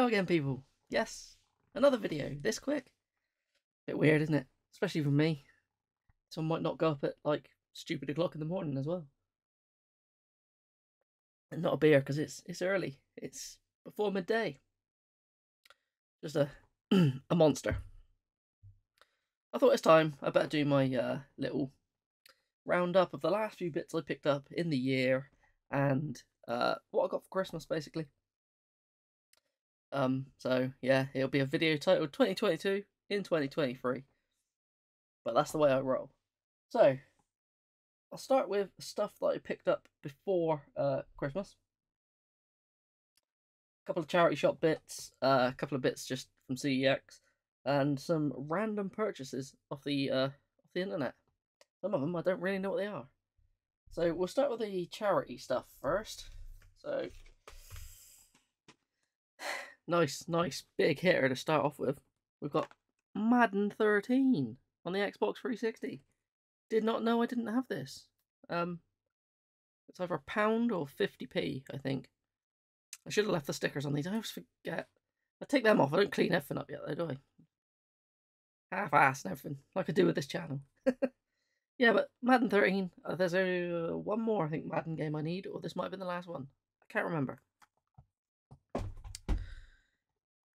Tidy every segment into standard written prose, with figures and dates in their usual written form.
Hello again, people. Yes, another video this quick. Bit weird, isn't it? Especially for me. Someone might not go up at like stupid o'clock in the morning as well. And not a beer because it's early. It's before midday. Just a a monster. I thought it's time. I better do my little roundup of the last few bits I picked up in the year and what I got for Christmas, basically. So yeah, it'll be a video titled 2022 in 2023. But that's the way I roll. So I'll start with stuff that I picked up before Christmas. A couple of charity shop bits, a couple of bits just from CEX, and some random purchases off the internet. Some of them I don't really know what they are. So we'll start with the charity stuff first. So nice big hitter to start off with. We've got Madden 13 on the Xbox 360. Did not know I didn't have this. It's either £1 or 50p, I think. I should have left the stickers on these. I always forget. I take them off. I don't clean everything up yet, though, do I? Half-assed and everything, like I do with this channel. Yeah, but Madden 13. There's one more, I think, Madden game I need, or this might have been the last one. I can't remember.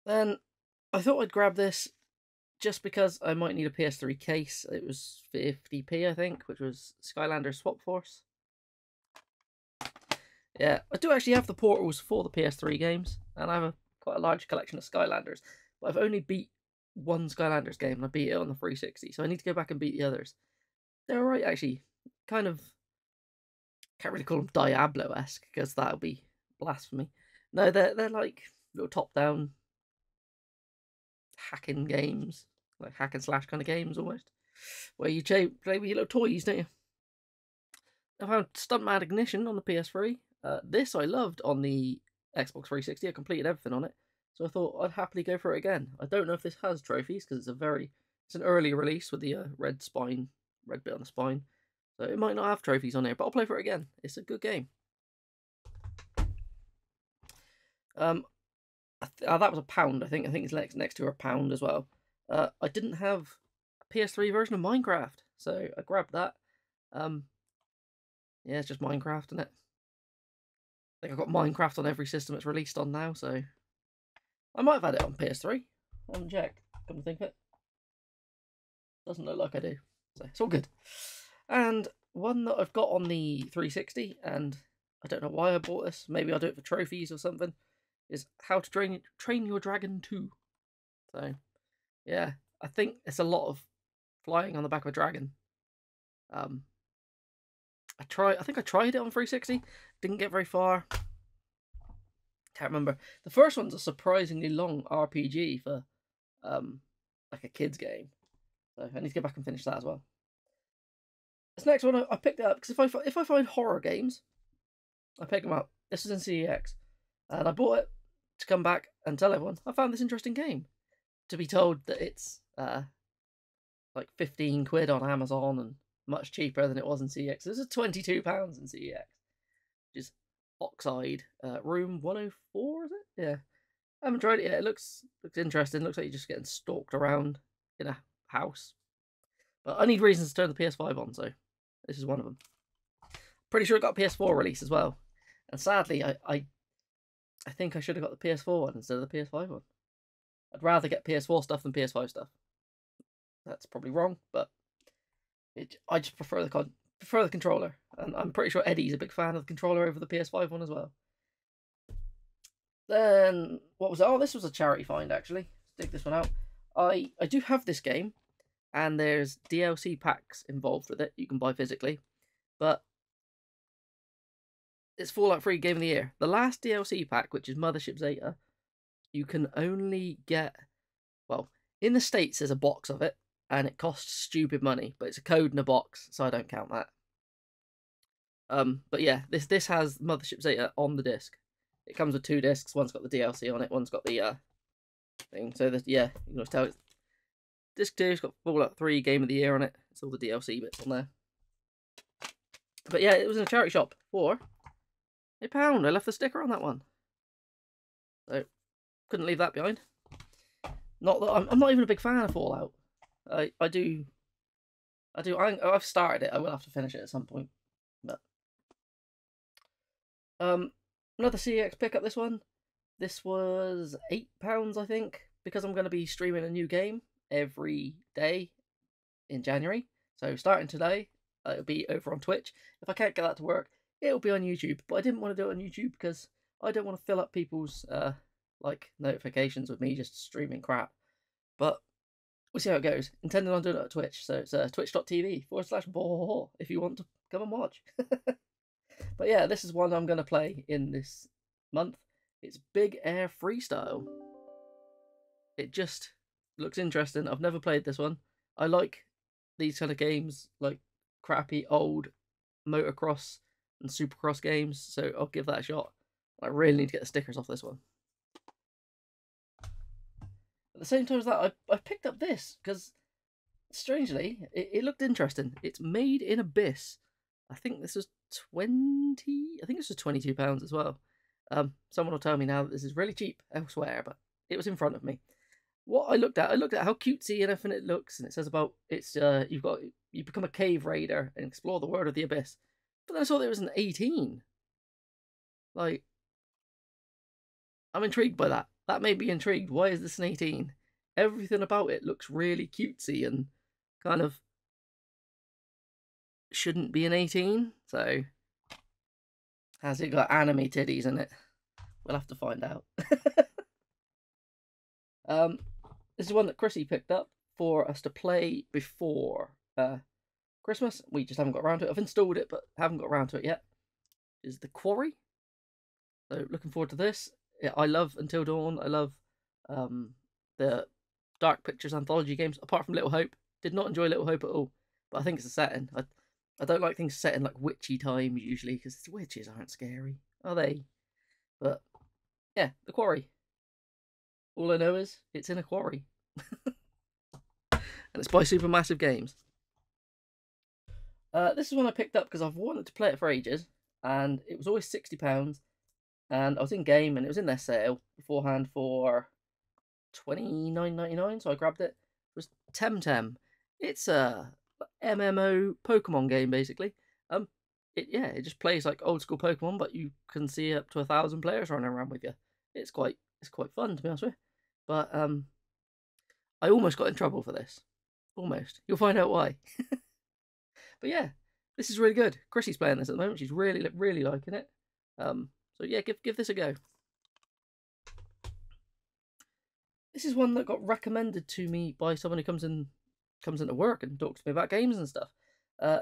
Then I thought I'd grab this just because I might need a PS3 case. It was 50p, I think, which was Skylanders Swap Force. Yeah, I do actually have the portals for the PS3 games, and I have quite a large collection of Skylanders. But I've only beat one Skylanders game, and I beat it on the 360, so I need to go back and beat the others. They're alright, actually. Kind of, can't really call them Diablo-esque, because that would be blasphemy. No, they're like little top-down hacking games, like hack and slash kind of games almost, where you play with your little toys, don't you? I found Stuntman Ignition on the PS3. This I loved on the Xbox 360. I completed everything on it, so I thought I'd happily go for it again. I don't know if this has trophies because it's an early release with the red bit on the spine, so it might not have trophies on here. But I'll play for it again. It's a good game. That was £1. I think it's next to £1 as well. I didn't have a PS3 version of Minecraft, so I grabbed that. Yeah, it's just Minecraft, isn't it? I think I've got Minecraft on every system it's released on now, so I might have had it on PS3. I haven't checked, come to think of it. Doesn't look like I do, so it's all good. And one that I've got on the 360, and I don't know why I bought this. Maybe I'll do it for trophies or something. Is How to Train Your Dragon 2. So yeah, I think it's a lot of flying on the back of a dragon. I think I tried it on 360, didn't get very far. Can't remember. The first one's a surprisingly long RPG for like a kid's game, so I need to get back and finish that as well. This next one I picked it up because if I find horror games, I pick them up. This is in CEX, and I bought it to come back and tell everyone I found this interesting game. To be told that it's like 15 quid on Amazon and much cheaper than it was in CEX. This is £22 in CEX, which is Oxide Room 104, is it? Yeah, I haven't tried it yet. It looks interesting. It looks like you're just getting stalked around in a house. But I need reasons to turn the PS5 on, so this is one of them. Pretty sure it got a PS4 release as well, and sadly, I think I should have got the PS4 one instead of the PS5 one. I'd rather get PS4 stuff than PS5 stuff. That's probably wrong, but I just prefer the controller, and I'm pretty sure Eddie's a big fan of the controller over the PS5 one as well. Then what was it? Oh, this was a charity find actually. Let's dig this one out. I do have this game, and there's DLC packs involved with it. You can buy physically, but it's Fallout 3 Game of the Year. The last DLC pack, which is Mothership Zeta, you can only get, well, in the States there's a box of it, and it costs stupid money, but it's a code in a box, so I don't count that. But yeah, this has Mothership Zeta on the disc. It comes with 2 discs. One's got the DLC on it. One's got the thing. So yeah, you can just tell. Disc 2's got Fallout 3 Game of the Year on it. It's all the DLC bits on there. But yeah, it was in a charity shop for £1. I left the sticker on that one. So couldn't leave that behind. Not that I'm not even a big fan of Fallout. I've started it. I will have to finish it at some point. But another CEX pickup. This one. This was £8, I think, because I'm going to be streaming a new game every day in January. So starting today, it'll be over on Twitch. If I can't get that to work, it'll be on YouTube. But I didn't want to do it on YouTube because I don't want to fill up people's like notifications with me just streaming crap. But we'll see how it goes. Intending on doing it at Twitch, so it's twitch.tv/bohoho if you want to come and watch. But yeah, this is one I'm going to play in this month. It's Big Air Freestyle. It just looks interesting. I've never played this one. I like these kind of games, like crappy old motocross and supercross games, so I'll give that a shot. I really need to get the stickers off this one. At the same time as that, I picked up this because, strangely, it looked interesting. It's Made in Abyss. I think this was £22 as well. Someone will tell me now that this is really cheap elsewhere, but it was in front of me. What I looked at how cutesy and everything it looks, and it says about it's you become a cave raider and explore the world of the abyss. But then I saw that it was an 18. Like, I'm intrigued by that. That made me intrigued. Why is this an 18? Everything about it looks really cutesy and kind of shouldn't be an 18. So, has it got anime titties in it? We'll have to find out. This is one that Chrissy picked up for us to play before Christmas. We just haven't got around to it. I've installed it, but haven't got around to it yet. Is The Quarry. So looking forward to this. I love Until Dawn. I love the Dark Pictures anthology games. Apart from Little Hope, did not enjoy Little Hope at all. But I think it's the setting. I don't like things set in like witchy times usually because witches aren't scary, are they? But yeah, The Quarry. All I know is it's in a quarry. And it's by Supermassive Games. This is one I picked up because I've wanted to play it for ages. And it was always £60. And I was in game and it was in their sale beforehand for $29.99. So I grabbed it. It was Temtem. It's a MMO Pokemon game basically. It just plays like old school Pokemon, but you can see up to 1,000 players running around with you. It's quite fun, to be honest with you. But I almost got in trouble for this. Almost. You'll find out why. But yeah, this is really good. Chrissy's playing this at the moment. She's really liking it. So yeah, give this a go. This is one that got recommended to me by someone who comes into work and talks to me about games and stuff.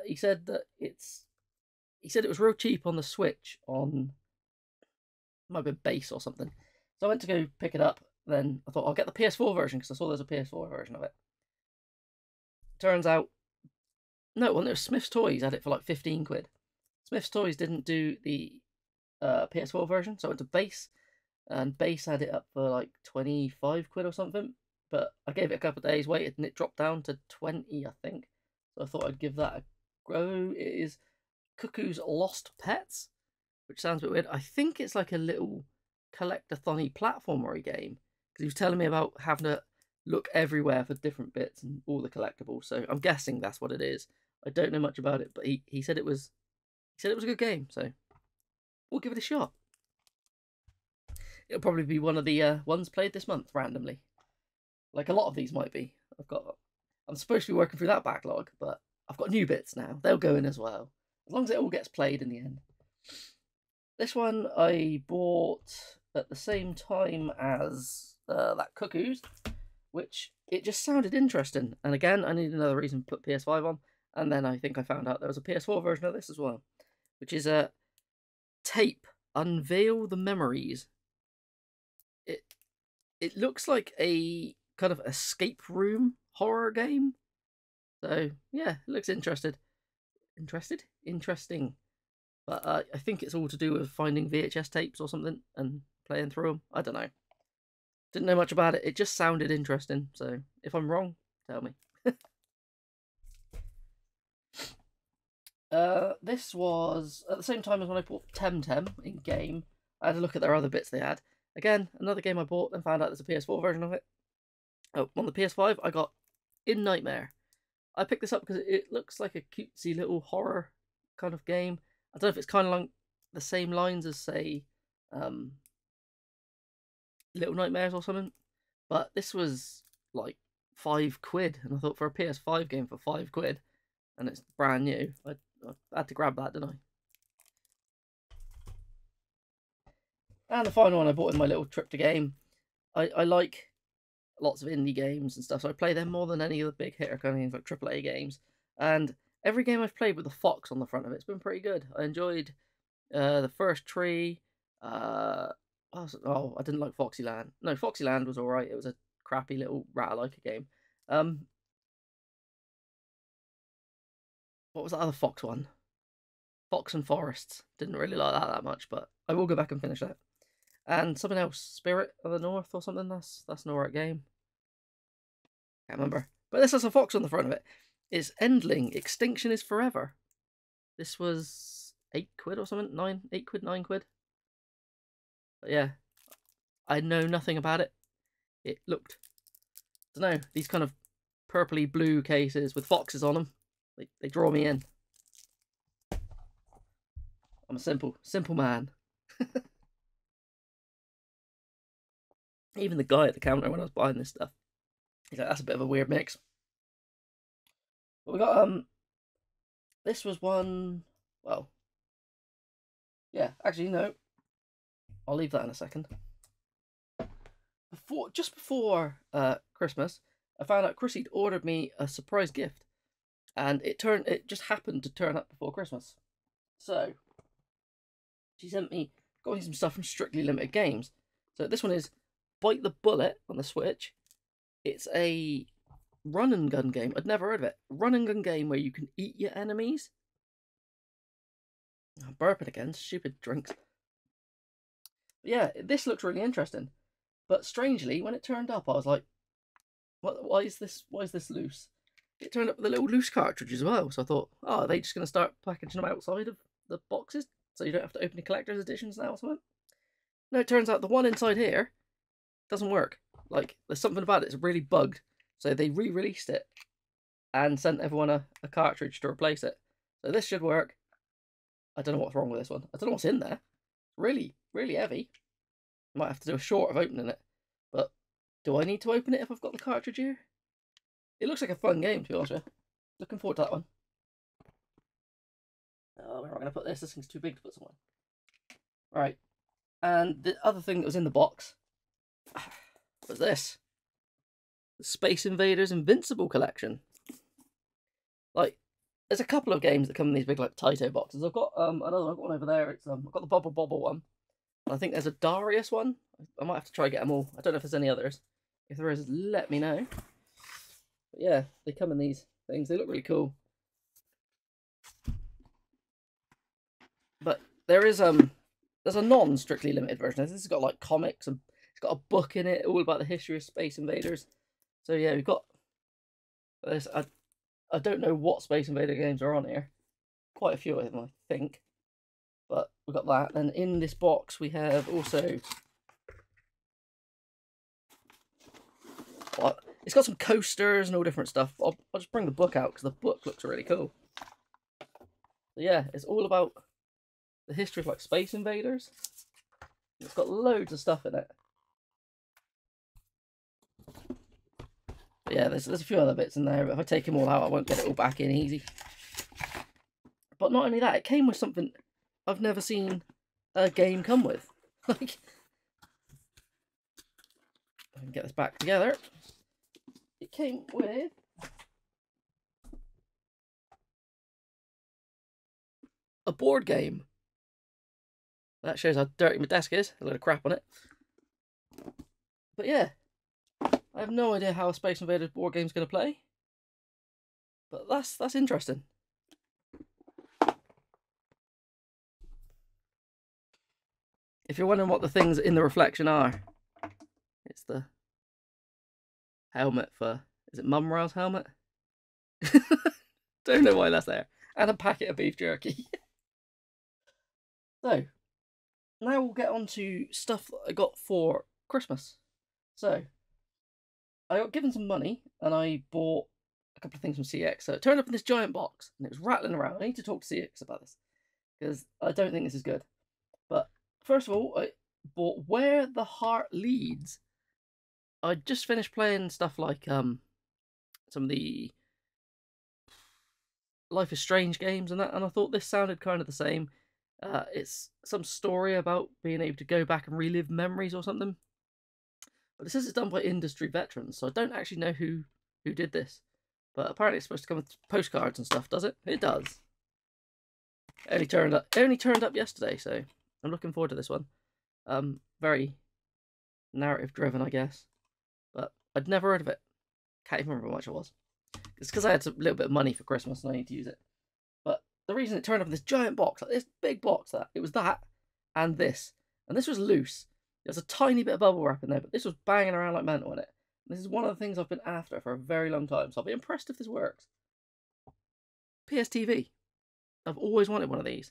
He said that it was real cheap on the Switch on might be base or something. So I went to go pick it up. Then I thought I'll get the PS4 version because I saw there's a PS4 version of it. Turns out, no, well, it was Smith's Toys had it for like 15 quid. Smith's Toys didn't do the PS4 version, so I went to base, and base had it up for like 25 quid or something. But I gave it a couple of days, waited, and it dropped down to 20, I think. So I thought I'd give that a go. It is Cuckoo's Lost Pets, which sounds a bit weird. I think it's like a little collectathon-y platformery game. Because he was telling me about having to look everywhere for different bits and all the collectibles. So I'm guessing that's what it is. I don't know much about it, but he said it was a good game. So we'll give it a shot. It'll probably be one of the ones played this month randomly, like a lot of these might be. I'm supposed to be working through that backlog, but I've got new bits now. They'll go in as well, as long as it all gets played in the end. This one I bought at the same time as that Cuckoo's, which it just sounded interesting. And again, I need another reason to put PS5 on. And then I think I found out there was a PS4 version of this as well, which is a Tape Unveil the Memories. It looks like a kind of escape room horror game. So yeah, it looks interesting. But I think it's all to do with finding VHS tapes or something and playing through them. I don't know. Didn't know much about it. It just sounded interesting. So if I'm wrong, tell me. This was at the same time as when I bought Temtem in game. I had a look at their other bits they had. Again, another game I bought and found out there's a PS4 version of it. Oh, on the PS5, I got In Nightmare. I picked this up because it looks like a cutesy little horror kind of game. I don't know if it's kind of like the same lines as, say, Little Nightmares or something. But this was like £5, and I thought for a PS5 game for £5, and it's brand new, I had to grab that, didn't I? And the final one I bought in my little trip to game. I like lots of indie games and stuff, so I play them more than any of the big hitter kind of games like AAA games. And every game I've played with a fox on the front of it's been pretty good. I enjoyed the first Tree. I didn't like Foxyland. No, Foxyland was alright. It was a crappy little rat-like game. What was that other fox one? Fox and Forests. Didn't really like that much, but I will go back and finish that. And something else, Spirit of the North or something. That's an alright game. Can't remember. But this has a fox on the front of it. It's Endling. Extinction is Forever. This was £8 or something. 8 quid, 9 quid. But yeah, I know nothing about it. It looked, I don't know, these kind of purpley blue cases with foxes on them. They draw me in. I'm a simple man. Even the guy at the counter when I was buying this stuff, he's like, that's a bit of a weird mix. But we got, this was one, well, yeah, actually, no. I'll leave that in a second. Just before Christmas, I found out Chrissy'd ordered me a surprise gift. And it just happened to turn up before Christmas. So, she got me some stuff from Strictly Limited Games. So this one is Bite the Bullet on the Switch. It's a run and gun game. I'd never heard of it. Run and gun game where you can eat your enemies. I'm burping again. Stupid drinks. But yeah, this looks really interesting. But strangely, when it turned up, I was like, why is this loose? It turned up with a little loose cartridge as well. So I thought, oh, are they just going to start packaging them outside of the boxes so you don't have to open the collector's editions now or something? No, it turns out the one inside here doesn't work. Like, there's something about it. It's really bugged. So they re-released it and sent everyone a cartridge to replace it. So this should work. I don't know what's wrong with this one. I don't know what's in there. Really, really heavy. Might have to do a short of opening it. But do I need to open it if I've got the cartridge here? It looks like a fun game, to be honest with you. Looking forward to that one. Oh, where am I going to put this? This thing's too big to put somewhere. Right. And the other thing that was in the box was this. The Space Invaders Invincible collection. Like, there's a couple of games that come in these big, like, Taito boxes. I've got another one over there. It's I've got the Bubble Bobble one. And I think there's a Darius one. I might have to try and get them all. I don't know if there's any others. If there is, let me know. But yeah, they come in these things. They look really cool. But there's a non-strictly limited version. This has got like comics and it's got a book in it all about the history of Space Invaders. So yeah, we've got this. I don't know what Space Invader games are on here. Quite a few of them, I think. But we've got that. And in this box we have also it's got some coasters and all different stuff. I'll just bring the book out because the book looks really cool. So yeah, it's all about the history of like Space Invaders. It's got loads of stuff in it. But yeah, there's a few other bits in there, but if I take them all out, I won't get it all back in easy. But not only that, it came with something I've never seen a game come with. Like, I can get this back together. It came with a board game. That shows how dirty my desk is. A load of crap on it. But yeah, I have no idea how a Space Invaders board game's going to play. But that's interesting. If you're wondering what the things in the reflection are, it's the helmet for, is it Mum Ra's helmet? Don't know why that's there. And a packet of beef jerky. So, now we'll get on to stuff that I got for Christmas. So, I got given some money and I bought a couple of things from CX. So it turned up in this giant box and it was rattling around. I need to talk to CX about this because I don't think this is good. But first of all, I bought Where the Heart Leads. I just finished playing stuff like some of the Life is Strange games and that, and I thought this sounded kind of the same. It's some story about being able to go back and relive memories or something. But it says it's done by industry veterans, so I don't actually know who did this. But apparently it's supposed to come with postcards and stuff, does it? It does. It only turned up yesterday, so I'm looking forward to this one. Very narrative driven, I guess. But I'd never heard of it. Can't even remember how much it was. It's because I had a little bit of money for Christmas and I need to use it. But the reason it turned up in this giant box, like this big box, it was that and this. And this was loose. There's a tiny bit of bubble wrap in there, but this was banging around like mental in it. This is one of the things I've been after for a very long time, so I'll be impressed if this works. PSTV. I've always wanted one of these.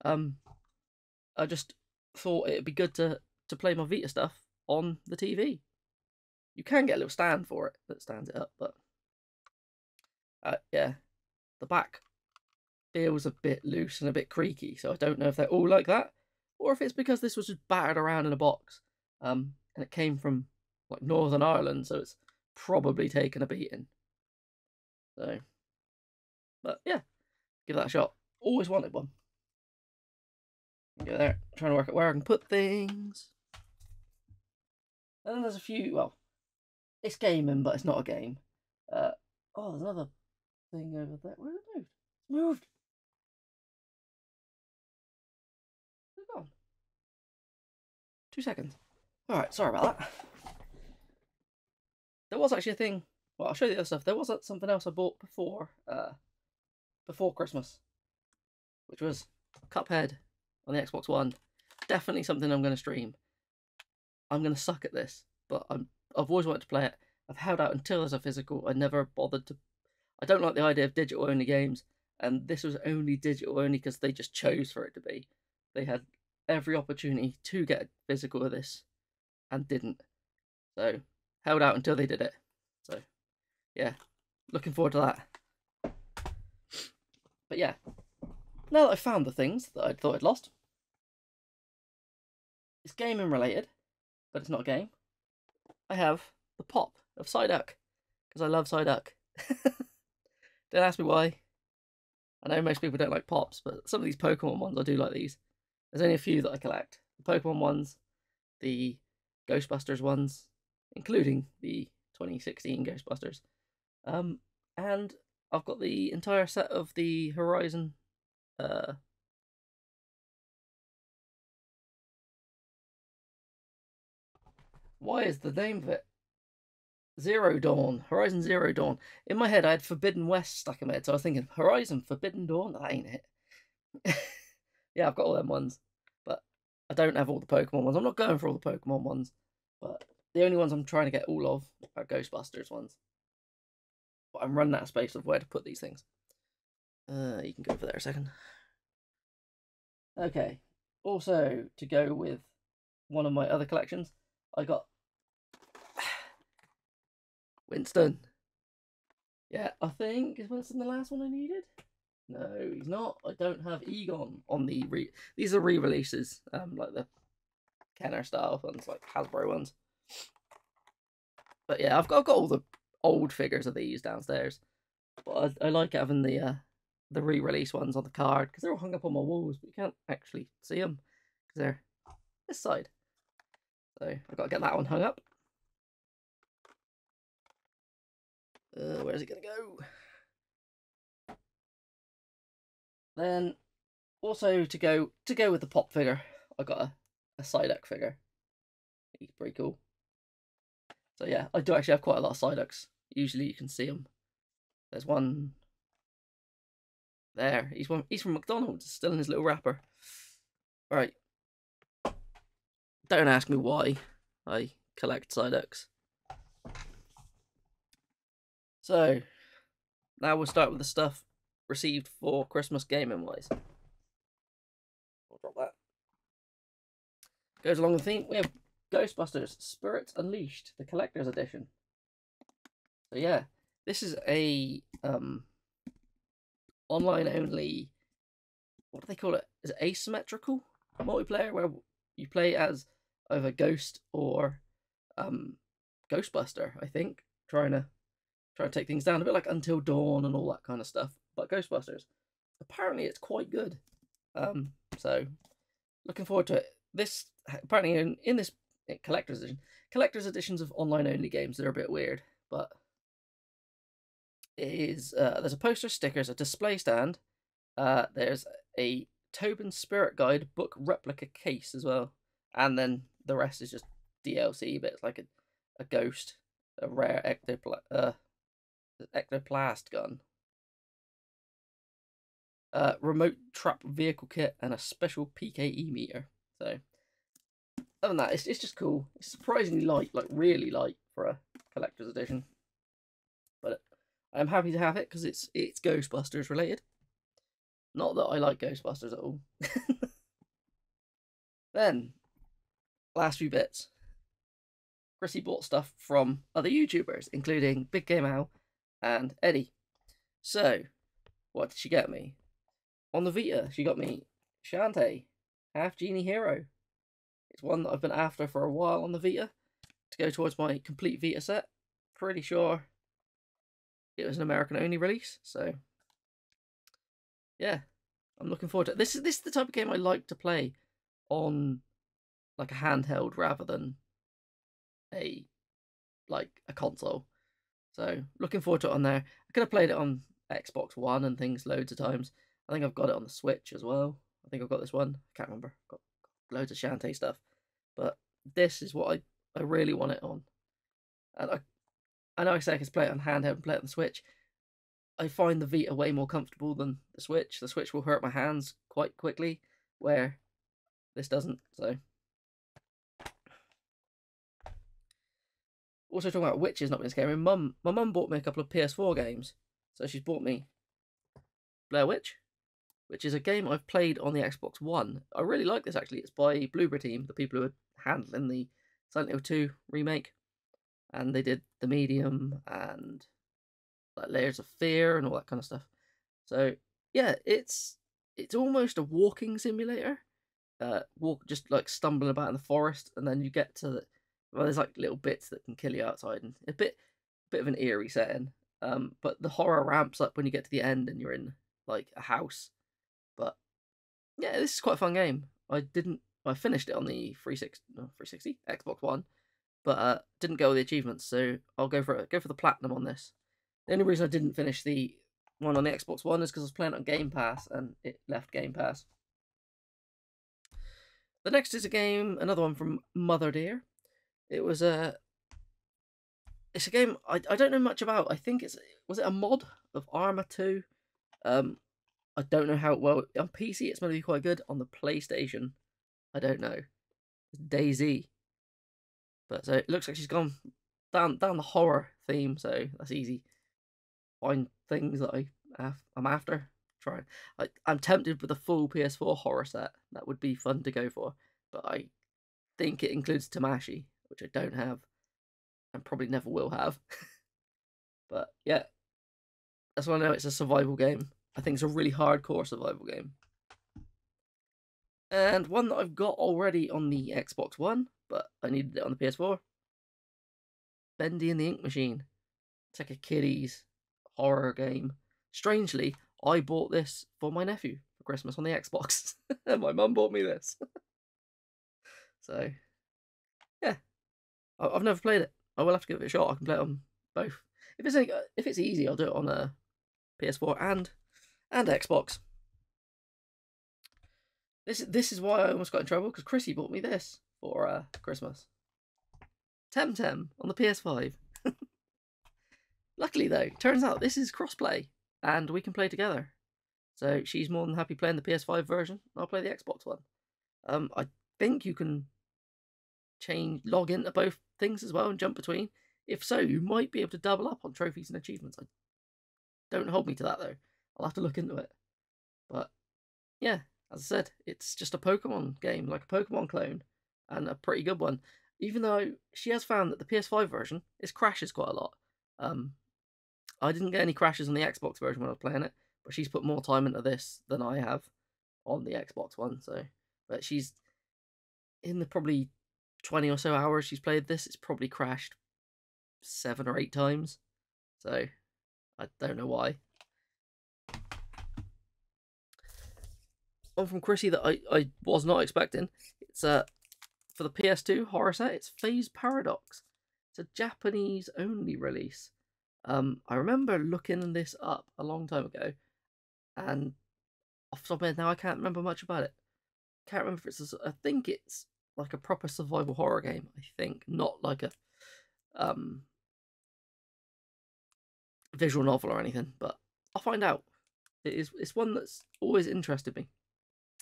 I just thought it'd be good to play my Vita stuff on the TV. You can get a little stand for it that stands it up, but yeah, the back feels a bit loose and a bit creaky, so I don't know if they're all like that, or if it's because this was just battered around in a box, and it came from like Northern Ireland, so it's probably taken a beating. So, but yeah, give that a shot. Always wanted one. Go there, trying to work out where I can put things. And then there's a few. Well, it's gaming, but it's not a game. Oh, there's another thing over there. Where did it move? It's moved. It's gone. 2 seconds. All right, sorry about that. There was actually a thing. Well, I'll show you the other stuff. There was something else I bought before Christmas, which was Cuphead on the Xbox One. Definitely something I'm going to stream. I'm going to suck at this, but I've always wanted to play it. I've held out until there's a physical. I never bothered to. I don't like the idea of digital only games, and this was only digital only because they just chose for it to be. They had every opportunity to get a physical of this and didn't. So held out until they did it. So yeah, looking forward to that. But yeah, now that I've found the things that I thought I'd lost, it's gaming related, but it's not a game. I have the pop of Psyduck, because I love Psyduck. Don't ask me why. I know most people don't like pops, but some of these Pokemon ones, I do like these. There's only a few that I collect. The Pokemon ones, the Ghostbusters ones, including the 2016 Ghostbusters. And I've got the entire set of the Horizon why is the name of it? Zero Dawn. Horizon Zero Dawn. In my head, I had Forbidden West stuck in my head, so I was thinking, Horizon Forbidden Dawn? That ain't it. Yeah, I've got all them ones, but I don't have all the Pokemon ones. I'm not going for all the Pokemon ones, but the only ones I'm trying to get all of are Ghostbusters ones. But I'm running out of space of where to put these things. You can go over there a second. Okay. Also, to go with one of my other collections, I got Winston. Yeah, I think, is Winston the last one I needed? No, he's not. I don't have Egon on the these are re-releases, like the Kenner style ones, like Hasbro ones. But yeah, I've got all the old figures of these downstairs. But I like having the re-release ones on the card because they're all hung up on my walls, but you can't actually see them because they're this side. So I've got to get that one hung up. Where's it gonna go? Then also to go with the pop figure, I got a Psyduck figure. He's pretty cool. So yeah, I do actually have quite a lot of Psyducks. Usually you can see them. There's one there. He's from McDonald's, still in his little wrapper. All right. Don't ask me why I collect Psyducks. So now we'll start with the stuff received for Christmas gaming wise. I'll drop that. Goes along the theme. We have Ghostbusters Spirits Unleashed, the collector's edition. So yeah, this is a online only. What do they call it? Is it asymmetrical multiplayer where you play as either Ghost or Ghostbuster? I think trying to take things down a bit like Until Dawn and all that kind of stuff. But Ghostbusters, apparently it's quite good. So looking forward to it. This apparently in this collector's edition, collector's editions of online only games, they're a bit weird, but it is there's a poster, stickers, a display stand. There's a Tobin Spirit Guide book replica case as well, and then the rest is just DLC bits like a ghost, a rare ectoplast gun, remote trap vehicle kit, and a special PKE meter. So other than that, it's just cool. It's surprisingly light, like really light for a collector's edition. But I'm happy to have it because it's Ghostbusters related. Not that I like Ghostbusters at all. Then, last few bits. Chrissy bought stuff from other YouTubers, including Big Game Owl and Eddie. So, what did she get me? On the Vita, she got me Shantae, Half Genie Hero. It's one that I've been after for a while on the Vita to go towards my complete Vita set. Pretty sure it was an American only release, so yeah, I'm looking forward to it. This is the type of game I like to play on like a handheld rather than a console. So looking forward to it on there. I could have played it on Xbox One and things loads of times. I think I've got it on the Switch as well. I think I've got this one. I can't remember. I've got loads of Shantae stuff. But this is what I really want it on. And I know I say I can play it on handheld and play it on the Switch. I find the Vita way more comfortable than the Switch. The Switch will hurt my hands quite quickly, where this doesn't. So, also talking about witches not being scary. My mum bought me a couple of PS4 games. So she's bought me Blair Witch, which is a game I've played on the Xbox One. I really like this actually. It's by Bloober Team, the people who are handling the Silent Hill 2 remake, and they did The Medium and like Layers of Fear and all that kind of stuff. So yeah, it's almost a walking simulator. Just like stumbling about in the forest, and then you get to there's like little bits that can kill you outside, and a bit of an eerie setting. But the horror ramps up when you get to the end and you're in like a house. But yeah, this is quite a fun game. I finished it on the 360 Xbox One, but didn't get all the achievements, so I'll go for the platinum on this. The only reason I didn't finish the one on the Xbox One is because I was playing it on Game Pass and it left Game Pass. The next is another one from Mother Dear. It's a game I don't know much about. I think was it a mod of Arma 2? I don't know how well on PC it's going to be quite good. On the PlayStation, I don't know. It's DayZ, but so it looks like she's gone down the horror theme. So that's easy. Find things that I'm after. Try. I'm tempted with a full PS4 horror set. That would be fun to go for, but I think it includes Tamashi, which I don't have, and probably never will have. But yeah, that's why I know it's a survival game. I think it's a really hardcore survival game. And one that I've got already on the Xbox One, but I needed it on the PS4. Bendy and the Ink Machine. It's like a kiddies horror game. Strangely, I bought this for my nephew for Christmas on the Xbox. And my mum bought me this. So, yeah. I've never played it. I will have to give it a shot. I can play it on both. If it's easy, I'll do it on a PS4 and Xbox. This is why I almost got in trouble, because Chrissy bought me this for Christmas. Temtem on the PS5. Luckily though, turns out this is crossplay and we can play together. So she's more than happy playing the PS5 version. I'll play the Xbox one. I think you can log into both things as well and jump between. If so, you might be able to double up on trophies and achievements. Don't hold me to that though. I'll have to look into it. But yeah, as I said, it's just a Pokemon game, like a Pokemon clone. and a pretty good one. Even though she has found that the PS5 version crashes quite a lot. I didn't get any crashes on the Xbox version when I was playing it, but she's put more time into this than I have on the Xbox one. So, but she's in the probably 20 or so hours she's played this. It's probably crashed 7 or 8 times. So I don't know why. One from Chrissy that I was not expecting. It's for the PS2 horror set. It's Phase Paradox. It's a Japanese only release. I remember looking this up a long time ago, and off the top of my head now I can't remember much about it. Can't remember if it's. I think it's like a proper survival horror game. I think not like a visual novel or anything, but I'll find out. It's one that's always interested me.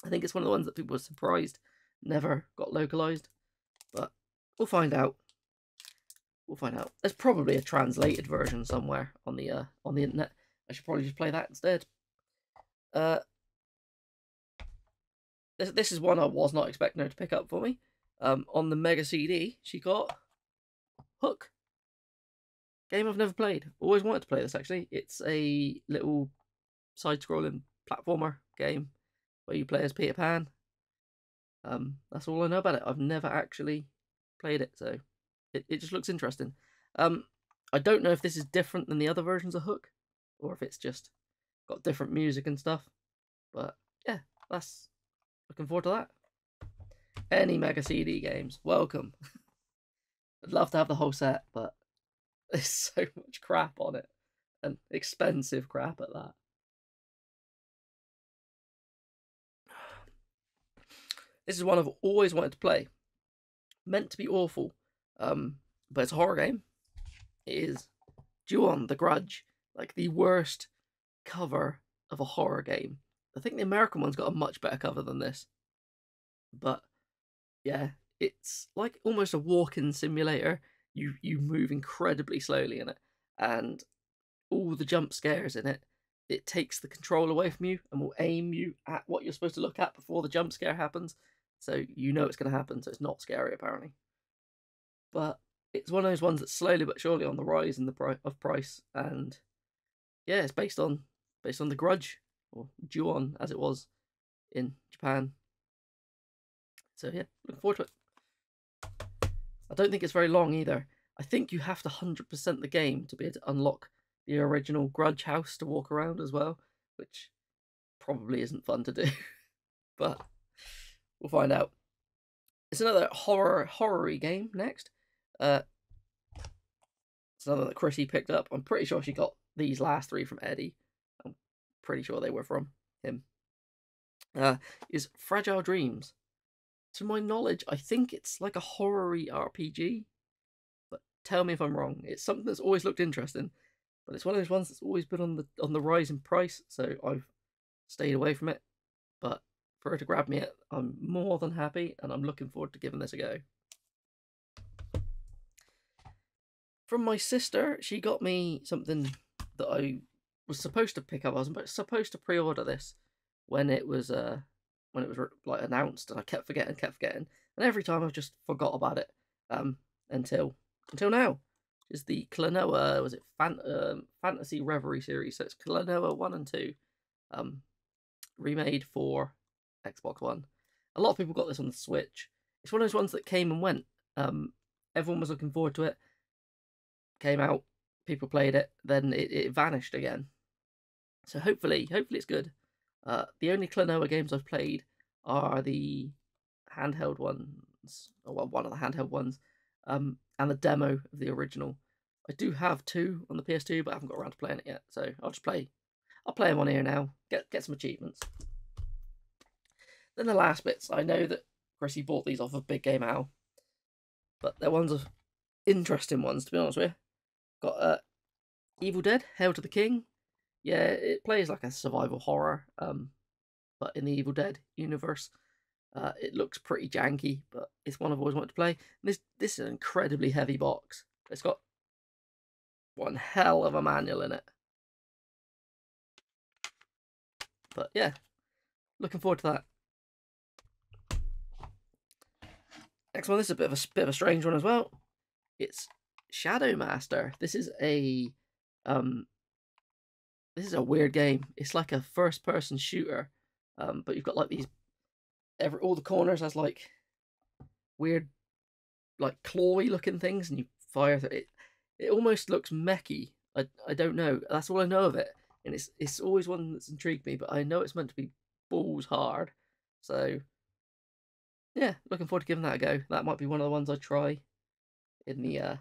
I think it's one of the ones that people were surprised never got localized, but we'll find out. We'll find out. There's probably a translated version somewhere on the internet. I should probably just play that instead. This is one I was not expecting her to pick up for me. On the Mega CD, she got Hook. Game I've never played. Always wanted to play this, actually. It's a little side-scrolling platformer game where you play as Peter Pan. That's all I know about it. I've never actually played it, so it just looks interesting. I don't know if this is different than the other versions of Hook, or if it's just got different music and stuff. But yeah, that's looking forward to that. Any Mega CD games, welcome. I'd love to have the whole set, but there's so much crap on it, and expensive crap at that. This is one I've always wanted to play. Meant to be awful, but it's a horror game. It is Ju-on The Grudge, like the worst cover of a horror game. I think the American one's got a much better cover than this. But yeah, it's like almost a walk-in simulator. You move incredibly slowly in it, and all the jump scares in it, it takes the control away from you and will aim you at what you're supposed to look at before the jump scare happens. So you know it's going to happen, so it's not scary apparently. But it's one of those ones that's slowly but surely on the rise in the price, and yeah, it's based on The Grudge, or Ju-on as it was in Japan. So yeah, looking forward to it. I don't think it's very long either. I think you have to 100% the game to be able to unlock the original Grudge house to walk around as well, which probably isn't fun to do. But we'll find out. It's another horror-y game next. It's another that Chrissy picked up. I'm pretty sure she got these last 3 from Eddie. I'm pretty sure they were from him. Is Fragile Dreams. To my knowledge, I think it's like a horror-y RPG. But tell me if I'm wrong. It's something that's always looked interesting, but it's one of those ones that's always been on the rise in price, so I've stayed away from it. But for her to grab me it, I'm more than happy, and I'm looking forward to giving this a go. From my sister, she got me something that I was supposed to pick up. I was supposed to pre-order this when it was like announced, and I kept forgetting, and every time I've just forgot about it until now. Is the Klonoa, was it Fantasy Reverie series? So it's Klonoa 1 and 2, remade for Xbox One. A lot of people got this on the Switch. It's one of those ones that came and went. Everyone was looking forward to it. Came out, people played it, then it vanished again. So hopefully it's good. The only Klonoa games I've played are the handheld ones, or well, one of the handheld ones, and the demo of the original. I do have 2 on the PS2, but I haven't got around to playing it yet. So I'll play them on here now. Get some achievements. Then the last bits. I know that Chrissy bought these off of Big Game Owl, but they're ones of interesting ones, to be honest with you. Got Evil Dead: Hail to the King. Yeah, it plays like a survival horror, but in the Evil Dead universe. It looks pretty janky, but it's one I've always wanted to play. And this is an incredibly heavy box. It's got one hell of a manual in it. But yeah, looking forward to that. Next one, this is a bit of a strange one as well. It's Shadow Master. This is a weird game. It's like a first-person shooter, but you've got like these all the corners has like weird, like clawy looking things, and you fire through it. It almost looks mechy. I don't know. That's all I know of it, and it's always one that's intrigued me. But I know it's meant to be balls hard, so yeah, looking forward to giving that a go. That might be one of the ones I try in the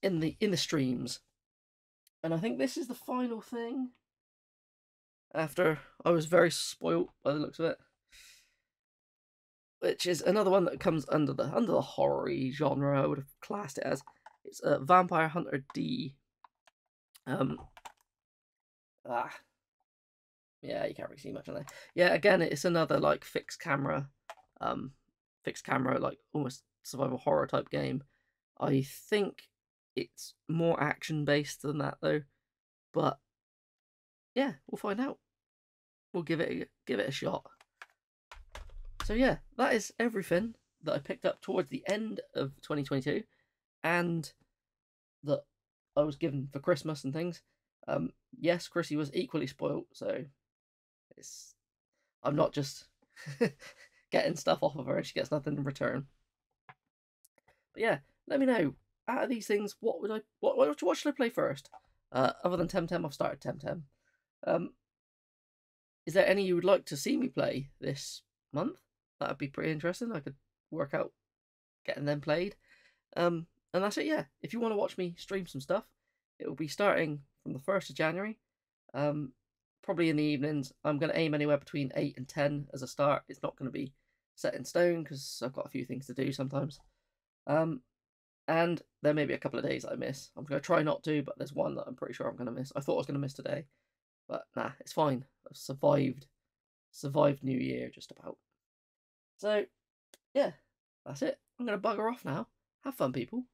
in the streams. And I think this is the final thing. After I was very spoilt by the looks of it, which is another one that comes under the horror genre. I would have classed it as. It's a Vampire Hunter D. Yeah, you can't really see much on there. Yeah, again, it's another like fixed camera, like almost survival horror type game. I think it's more action based than that though, but yeah, we'll find out. We'll give it a shot. So yeah, that is everything that I picked up towards the end of 2022, and that I was given for Christmas and things. Yes, Chrissy was equally spoilt, so I'm not just getting stuff off of her and she gets nothing in return. But yeah, let me know, out of these things, what should I play first? Other than Temtem, I've started Temtem. Is there any you would like to see me play this month? That would be pretty interesting. I could work out getting them played. And that's it, yeah. If you want to watch me stream some stuff, it will be starting from the 1st of January. Probably in the evenings. I'm going to aim anywhere between 8 and 10 as a start. It's not going to be set in stone because I've got a few things to do sometimes. And there may be a couple of days that I miss. I'm going to try not to, but there's one that I'm pretty sure I'm going to miss. I thought I was going to miss today, but nah, it's fine. I've survived New Year just about. So, yeah, that's it. I'm going to bugger off now. Have fun, people.